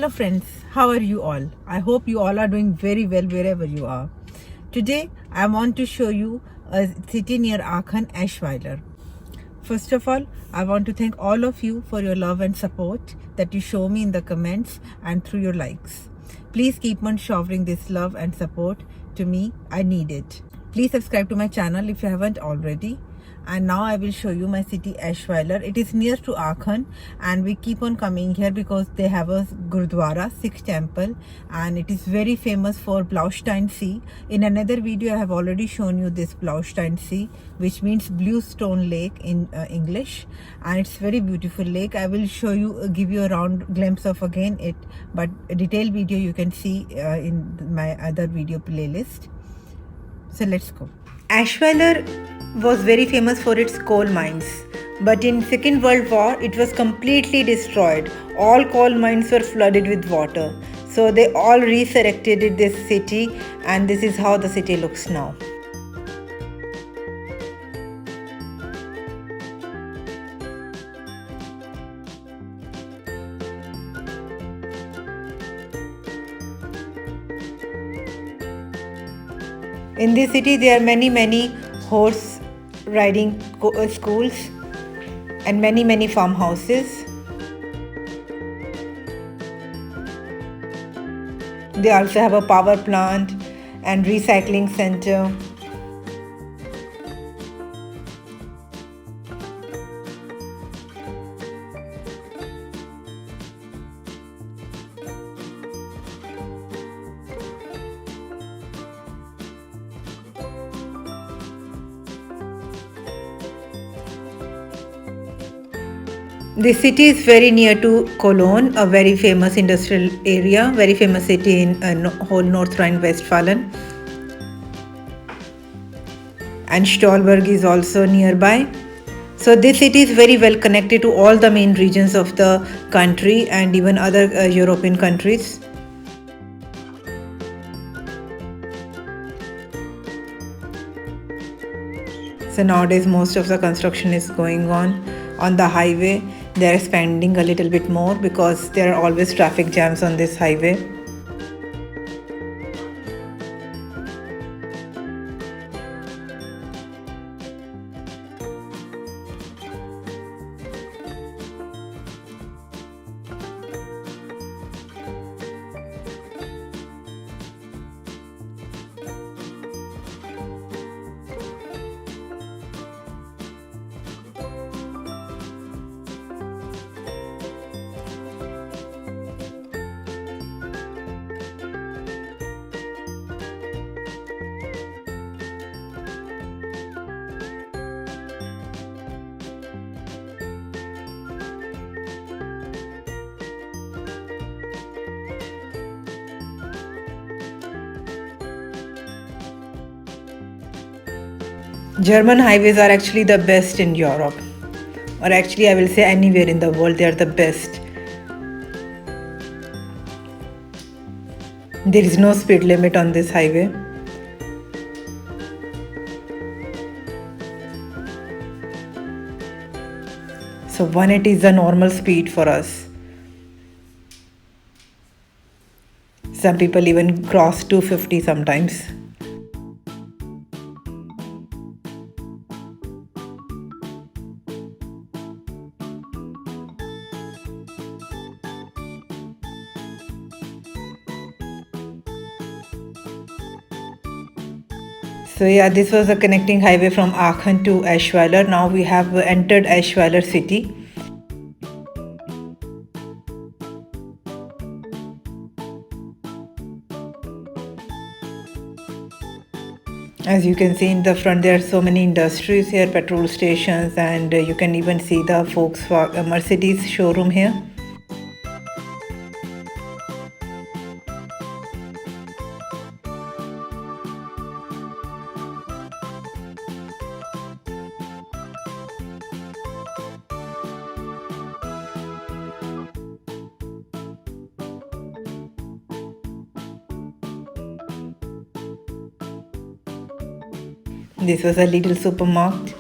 Hello friends, how are you all? I hope you all are doing very well wherever you are. Today I want to show you a city near Aachen, Eschweiler. First of all, I want to thank all of you for your love and support that you show me in the comments and through your likes. Please keep on showering this love and support to me. I need it. Please subscribe to my channel if you haven't already. And now I will show you my city Eschweiler. It is near to Aachen and we keep on coming here because they have a Gurdwara, Sikh temple, and it is very famous for Blaustein Sea. In another video I have already shown you this Blaustein Sea, which means blue stone lake in English, and it's very beautiful lake. I will show you, give you a round glimpse of again it, but a detailed video you can see in my other video playlist. So let's go. Eschweiler was very famous for its coal mines, but in Second World War it was completely destroyed. All coal mines were flooded with water, so they all resurrected this city, and this is how the city looks now. In this city there are many horse riding schools and many farmhouses. They also have a power plant and recycling center. The city is very near to Cologne, a very famous industrial area, very famous city in whole North Rhine-Westphalia. And Stolberg is also nearby. So this city is very well connected to all the main regions of the country and even other European countries. So nowadays most of the construction is going on the highway. They are expanding a little bit more because there are always traffic jams on this highway. German highways are actually the best in Europe, or actually I will say anywhere in the world, they are the best. There is no speed limit on this highway. So 180 is the normal speed for us. Some people even cross 250 sometimes. So yeah, this was a connecting highway from Aachen to Eschweiler. Now we have entered Eschweiler city. As you can see in the front, there are so many industries here, petrol stations, and you can even see the Volkswagen Mercedes showroom here. This was a little supermarket.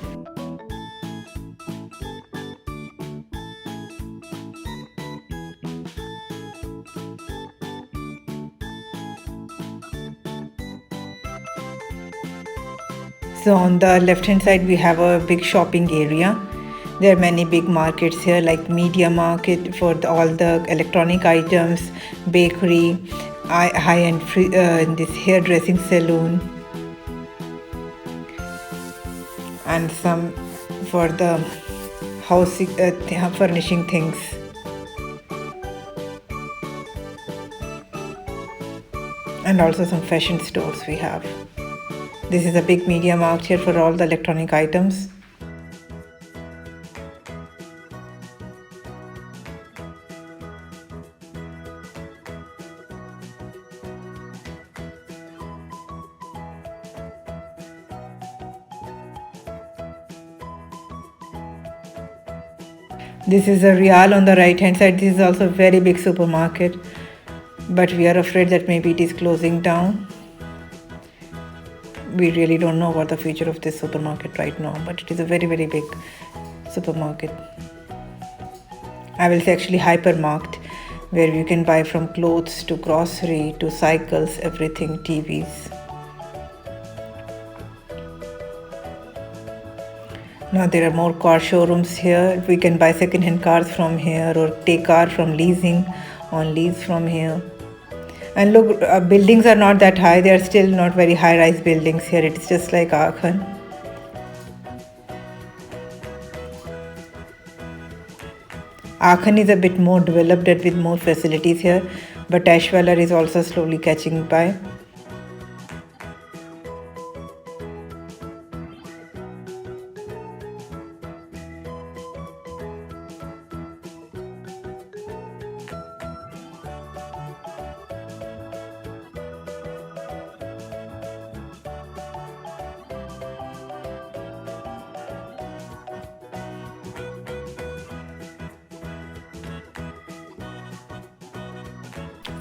So on the left hand side we have a big shopping area. There are many big markets here like Media Market for all the electronic items, bakery, high-end this hairdressing salon, and some for the house furnishing things. And also some fashion stores we have. This is a big media market here for all the electronic items. This is a Real on the right hand side. This is also a very big supermarket, but we are afraid that maybe it is closing down. We really don't know about the future of this supermarket right now, but it is a very, very big supermarket. I will say actually hypermarket, where you can buy from clothes to grocery to cycles, everything, TVs. Now there are more car showrooms here. We can buy second-hand cars from here or take car from leasing on lease from here. And look, buildings are not that high. They are still not very high-rise buildings here. It's just like Aachen. Aachen is a bit more developed and with more facilities here, but Eschweiler is also slowly catching by.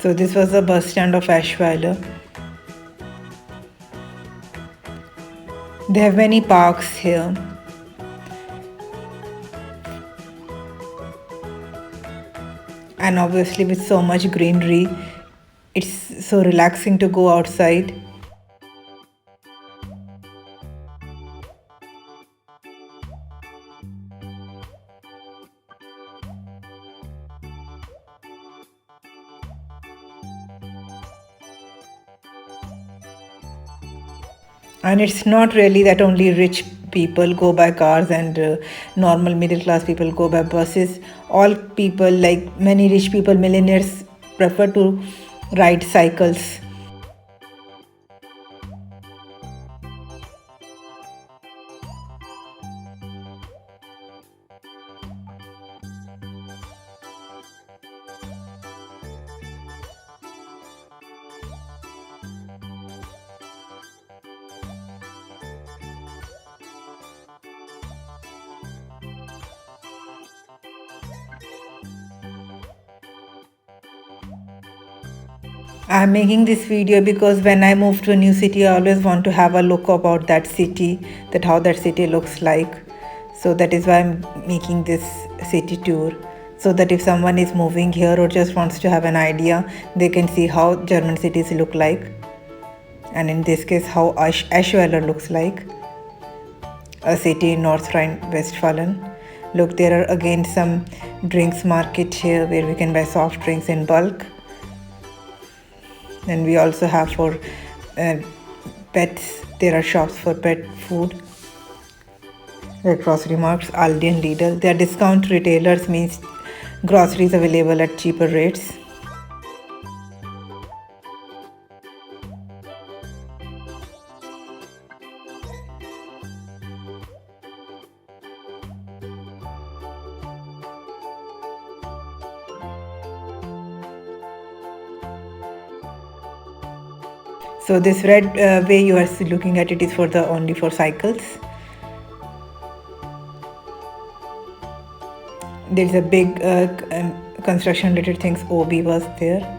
So this was the bus stand of Eschweiler. They have many parks here. And obviously with so much greenery, it's so relaxing to go outside. And it's not really that only rich people go by cars and normal middle class people go by buses. All people, like many rich people, millionaires, prefer to ride cycles. I'm making this video because when I move to a new city, I always want to have a look about that city, that how that city looks like. So that is why I'm making this city tour. So that if someone is moving here or just wants to have an idea, they can see how German cities look like. And in this case, how Eschweiler looks like, a city in North Rhine-Westphalia. Look, there are again some drinks market here where we can buy soft drinks in bulk. And we also have for pets, there are shops for pet food. There are grocery marts, Aldi and Lidl. They are discount retailers, means groceries available at cheaper rates. So this red way you are looking at it is for only for cycles. There's a big construction related things. OB was there.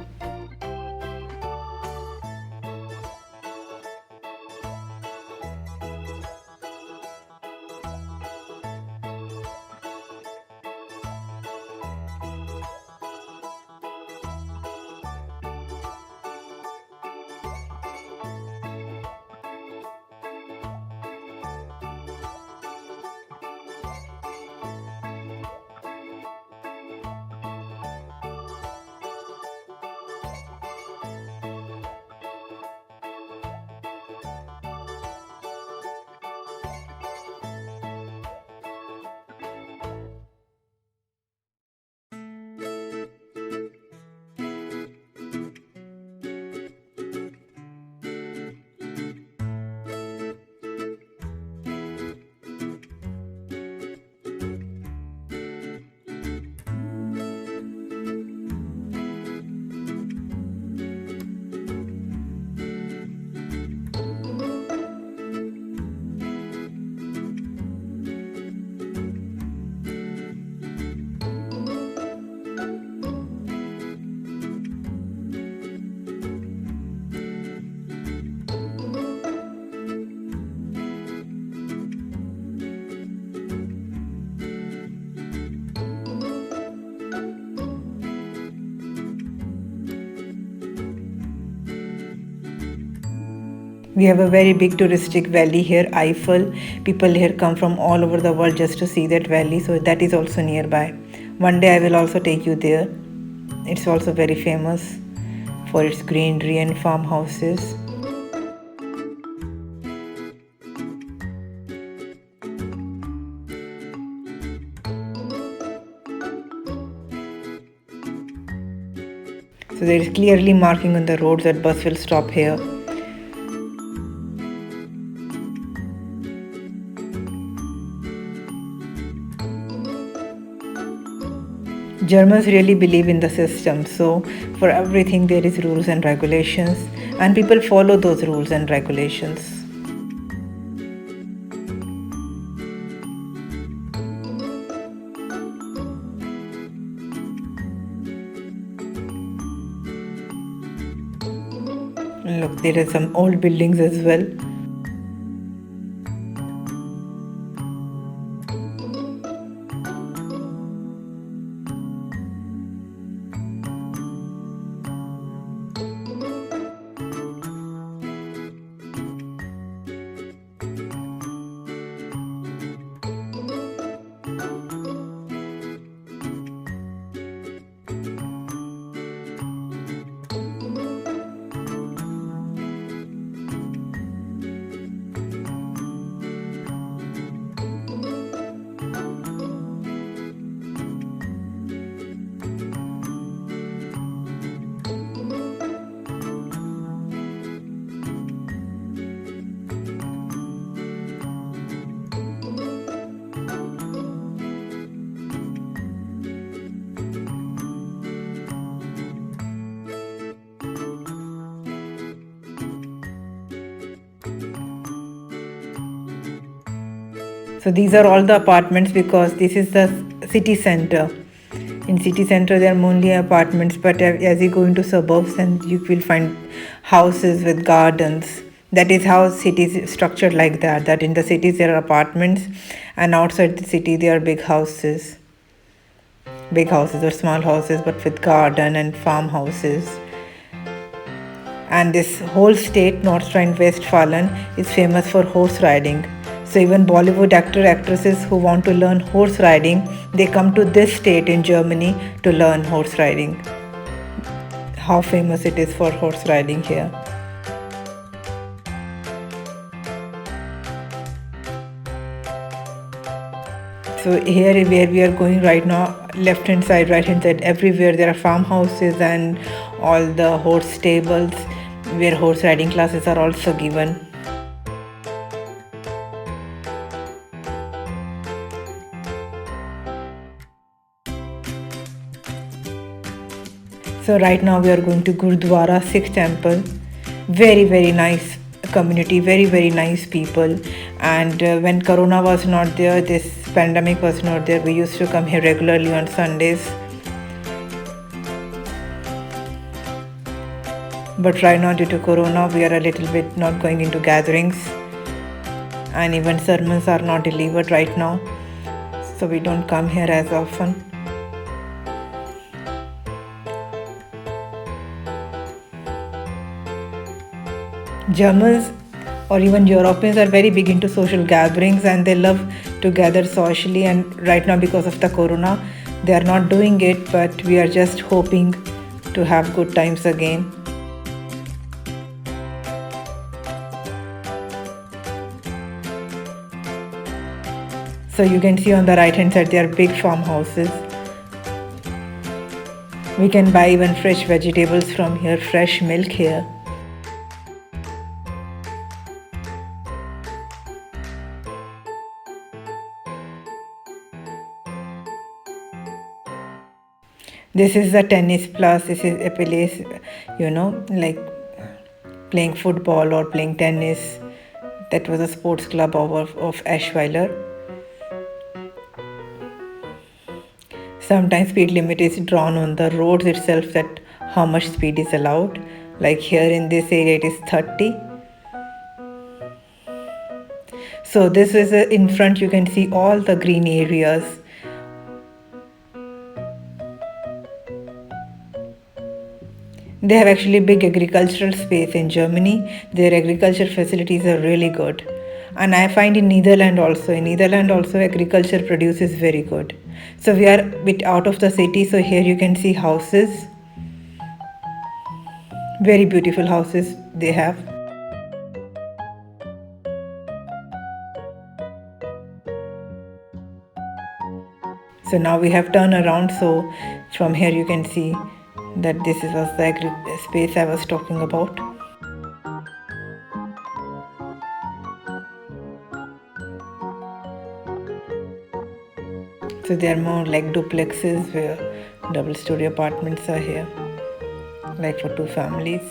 We have a very big touristic valley here, Eiffel. People here come from all over the world just to see that valley, so that is also nearby. One day I will also take you there. It's also very famous for its greenery and farmhouses. So there is clearly marking on the road that bus will stop here. Germans really believe in the system, so for everything there is rules and regulations, and people follow those rules and regulations. Look, there are some old buildings as well. So these are all the apartments because this is the city center. In city center there are only apartments, but as you go into suburbs then you will find houses with gardens. That is how cities is structured like that. That in the cities there are apartments, and outside the city there are big houses. Big houses or small houses, but with garden and farmhouses. And this whole state, North Rhine-Westphalia, is famous for horse riding. So even Bollywood actresses who want to learn horse riding, they come to this state in Germany to learn horse riding. How famous it is for horse riding here. So here where we are going right now, left hand side, right hand side, everywhere there are farmhouses and all the horse stables where horse riding classes are also given. So right now we are going to Gurdwara Sikh temple. Very nice community, very nice people. And when Corona was not there, this pandemic was not there, we used to come here regularly on Sundays. But right now due to Corona, we are a little bit not going into gatherings, and even sermons are not delivered right now, so we don't come here as often. Germans or even Europeans are very big into social gatherings, and they love to gather socially, and right now because of the Corona they are not doing it, but we are just hoping to have good times again. So you can see on the right hand side there are big farmhouses. We can buy even fresh vegetables from here, fresh milk here. This is the tennis plus. This is a place, like playing football or playing tennis. That was a sports club of Eschweiler. Sometimes speed limit is drawn on the roads itself, that how much speed is allowed. Like here in this area it is 30. So this is in front, you can see all the green areas. They have actually big agricultural space in Germany. Their agriculture facilities are really good. And I find in Netherlands also agriculture produce is very good. So we are a bit out of the city, so here you can see houses. Very beautiful houses they have. So now we have turned around, so from here you can see that this was the space I was talking about. So they are more like duplexes where double story apartments are here, like for two families.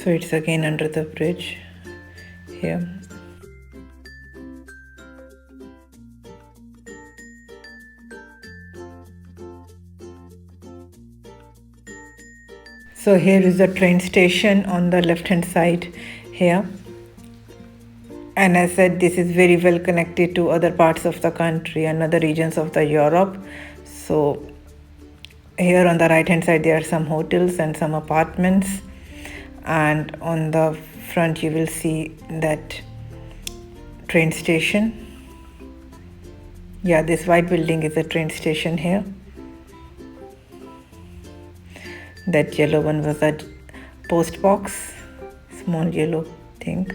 So it's again under the bridge here. So here is the train station on the left hand side here. And as I said, this is very well connected to other parts of the country and other regions of the Europe. So here on the right hand side there are some hotels and some apartments, and on the front you will see that train station. Yeah, this white building is a train station here. That yellow one was a post box, small yellow thing.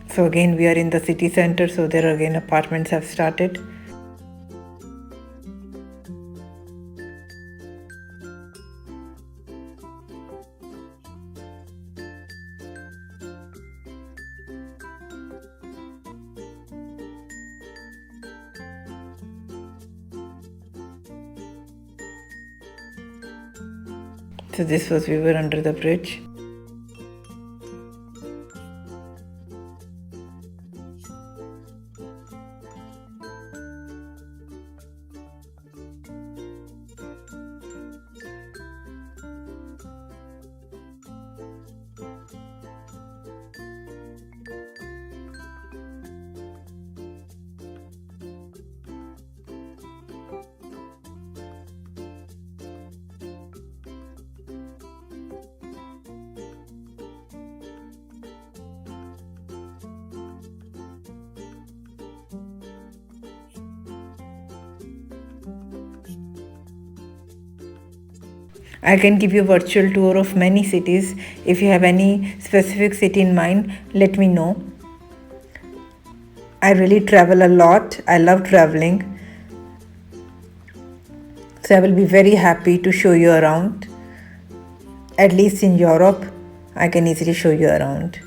So again we are in the city center, so there again apartments have started. So this was, we were under the bridge. I can give you a virtual tour of many cities. If you have any specific city in mind, let me know. I really travel a lot. I love traveling. So I will be very happy to show you around. At least in Europe, I can easily show you around.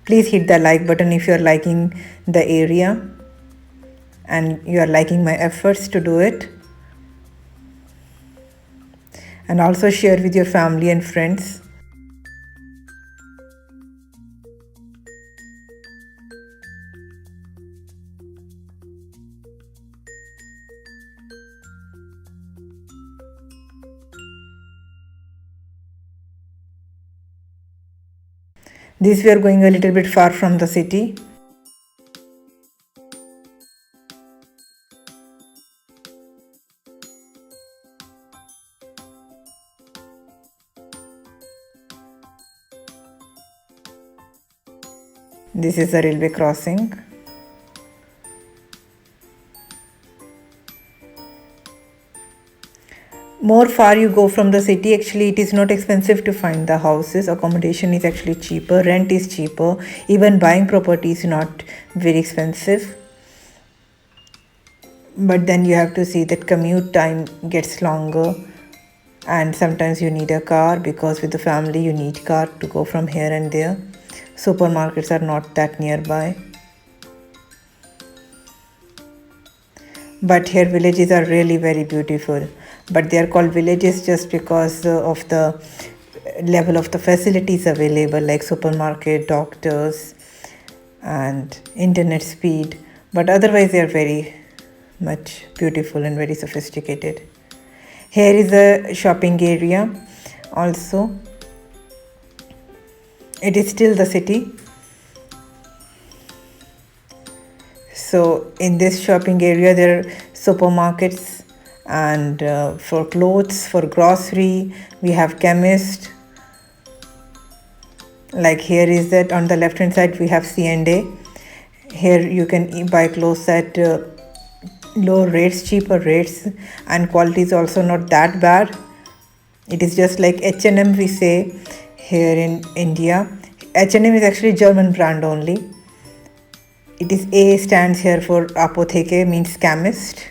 Please hit the like button if you are liking the area and you are liking my efforts to do it. And also share with your family and friends. This we are going a little bit far from the city. This is the railway crossing. More far you go from the city, actually it is not expensive to find the houses. Accommodation is actually cheaper, rent is cheaper, even buying property is not very expensive. But then you have to see that commute time gets longer, and sometimes you need a car, because with the family you need car to go from here and there. Supermarkets are not that nearby. But here villages are really very beautiful, but they are called villages just because of the level of the facilities available, like supermarket, doctors, and internet speed. But otherwise they are very much beautiful and very sophisticated. Here is a shopping area also. It is still the city. So in this shopping area there are supermarkets, and for clothes, for grocery, we have chemist. Like here is that on the left hand side we have C&A. Here you can buy clothes at low rates, cheaper rates, and quality is also not that bad. It is just like H&M we say here in India. H&M is actually German brand only. It is A stands here for Apotheke, means chemist.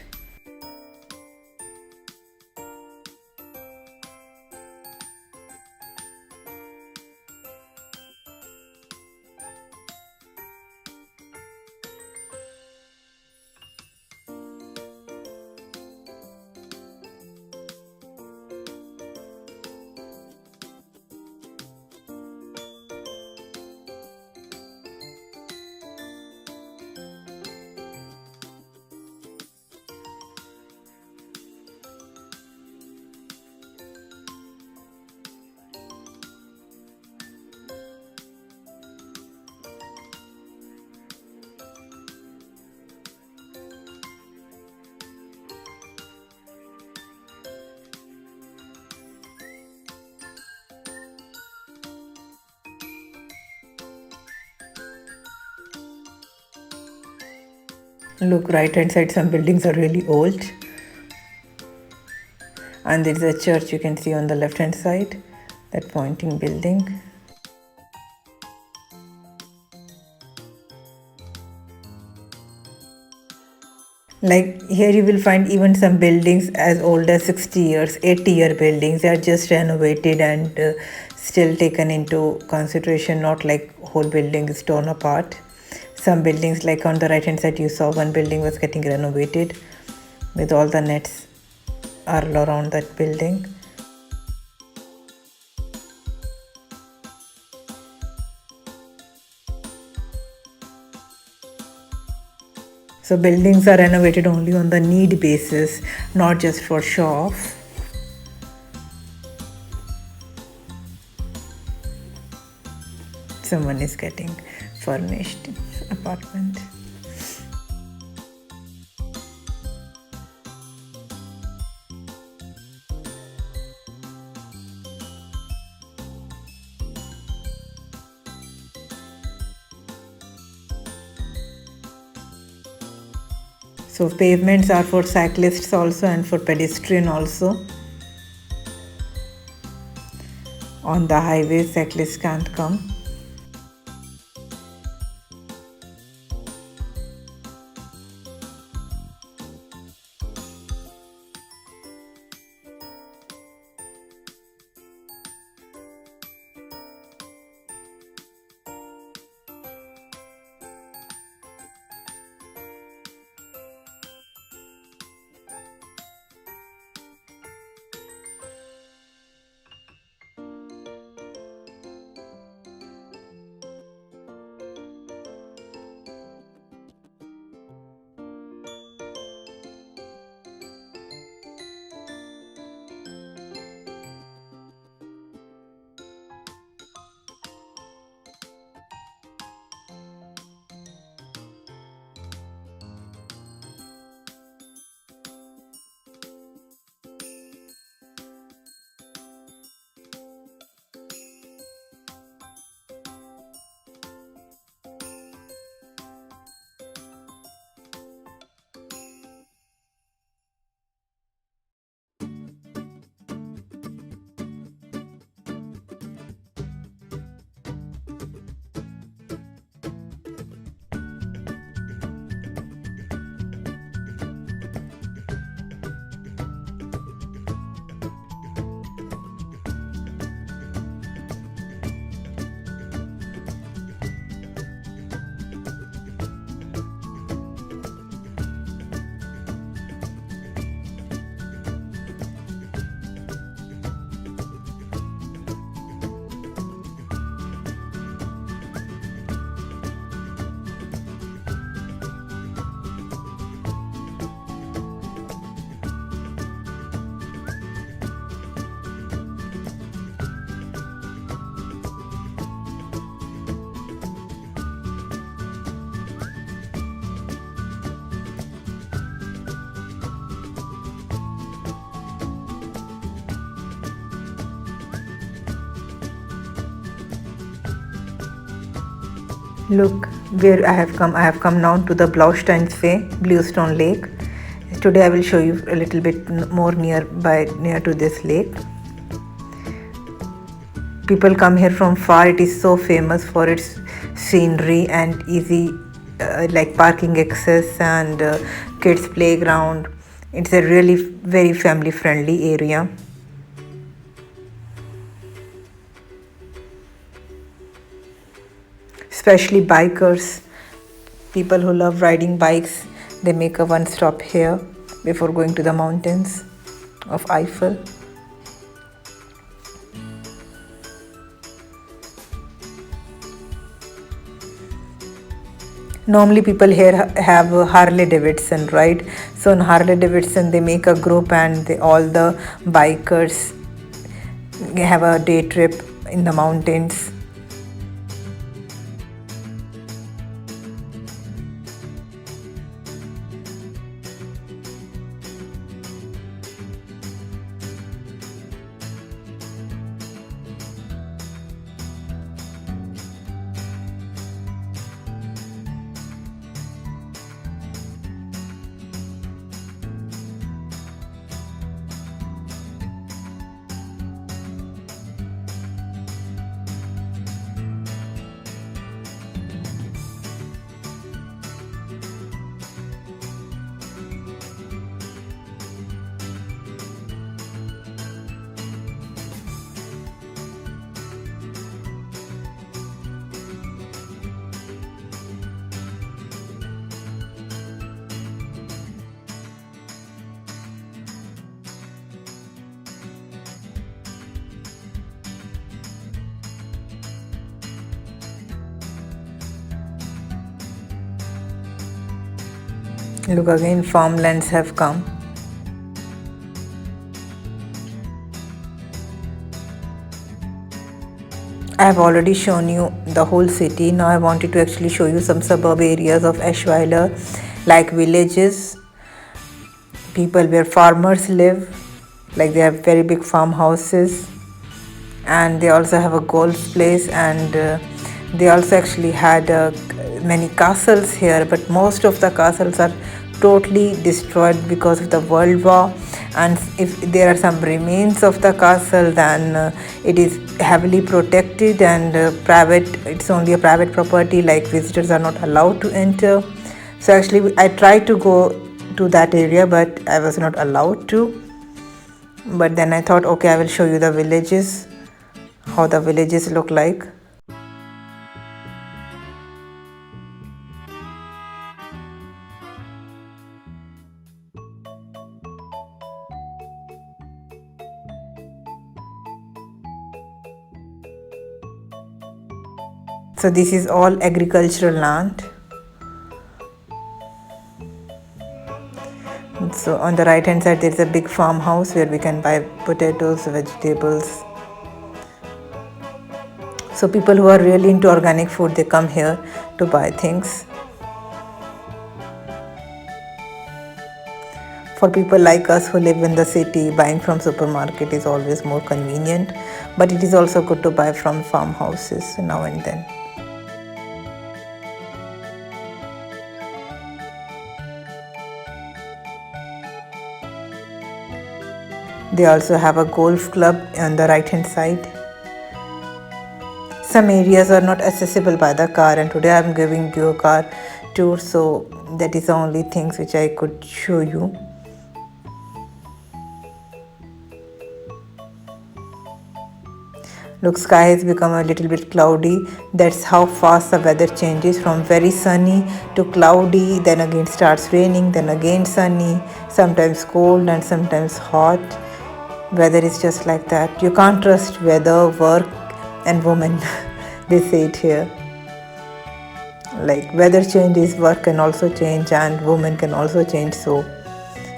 Look, right hand side some buildings are really old, and there is a church you can see on the left hand side, that pointing building. Like here you will find even some buildings as old as 60 years, 80-year buildings. They are just renovated and still taken into consideration, not like whole building is torn apart. Some buildings, like on the right hand side you saw one building was getting renovated with all the nets all around that building. So buildings are renovated only on the need basis, not just for show off. Someone is getting furnished apartment. So pavements are for cyclists also and for pedestrian also. On the highway, cyclists can't come. Look where I have come. I have come now to the Blausteinsweg, Bluestone Lake. Today I will show you a little bit more near to this lake. People come here from far. It is so famous for its scenery and easy like parking access and kids playground. It's a really very family friendly area. Especially bikers, people who love riding bikes, they make a one stop here before going to the mountains of Eiffel. Normally people here have Harley Davidson, right? So in Harley Davidson they make a group and all the bikers have a day trip in the mountains. Look again, farmlands have come. I have already shown you the whole city. Now I wanted to actually show you some suburb areas of Eschweiler, like villages, people where farmers live, like they have very big farmhouses, and they also have a golf place, and they also actually had many castles here, but most of the castles are totally destroyed because of the World War. And if there are some remains of the castle, then it is heavily protected and private. It's only a private property, like visitors are not allowed to enter. So actually I tried to go to that area, but I was not allowed to. But then I thought, okay, I will show you the villages, how the villages look like. So this is all agricultural land. So on the right hand side there is a big farmhouse where we can buy potatoes, vegetables. So people who are really into organic food, they come here to buy things. For people like us who live in the city, buying from supermarket is always more convenient, but it is also good to buy from farmhouses now and then. They also have a golf club on the right hand side. Some areas are not accessible by the car, and today I am giving you a car tour, so that is the only things which I could show you. Look, sky has become a little bit cloudy. That's how fast the weather changes from very sunny to cloudy, then again starts raining, then again sunny, sometimes cold and sometimes hot. Weather is just like that. You can't trust weather, work and women. They say it here. Like weather changes, work can also change and women can also change. So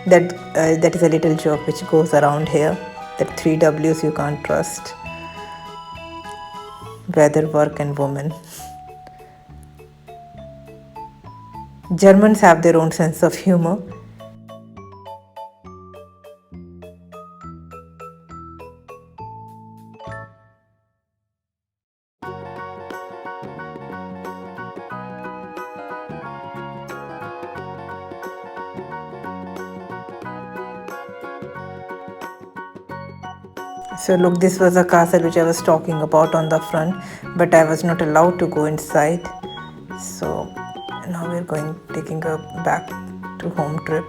that is a little joke which goes around here, that 3 W's you can't trust: weather, work and women. Germans have their own sense of humor. So look, this was a castle which I was talking about on the front, but I was not allowed to go inside. So now we're taking a back to home trip.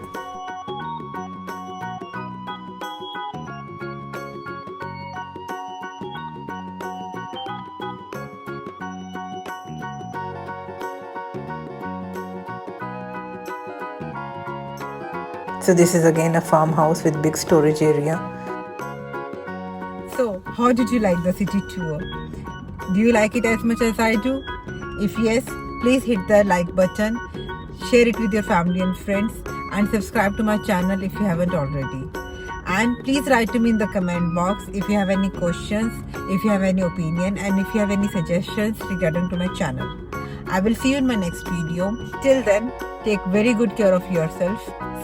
So this is again a farmhouse with big storage area. So how did you like the city tour? Do you like it as much as I do? If yes, please hit the like button, share it with your family and friends, and subscribe to my channel if you haven't already. And please write to me in the comment box if you have any questions, if you have any opinion, and if you have any suggestions regarding to my channel. I will see you in my next video. Till then, take very good care of yourself.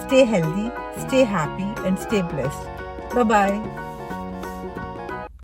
Stay healthy, stay happy, and stay blessed. Bye-bye.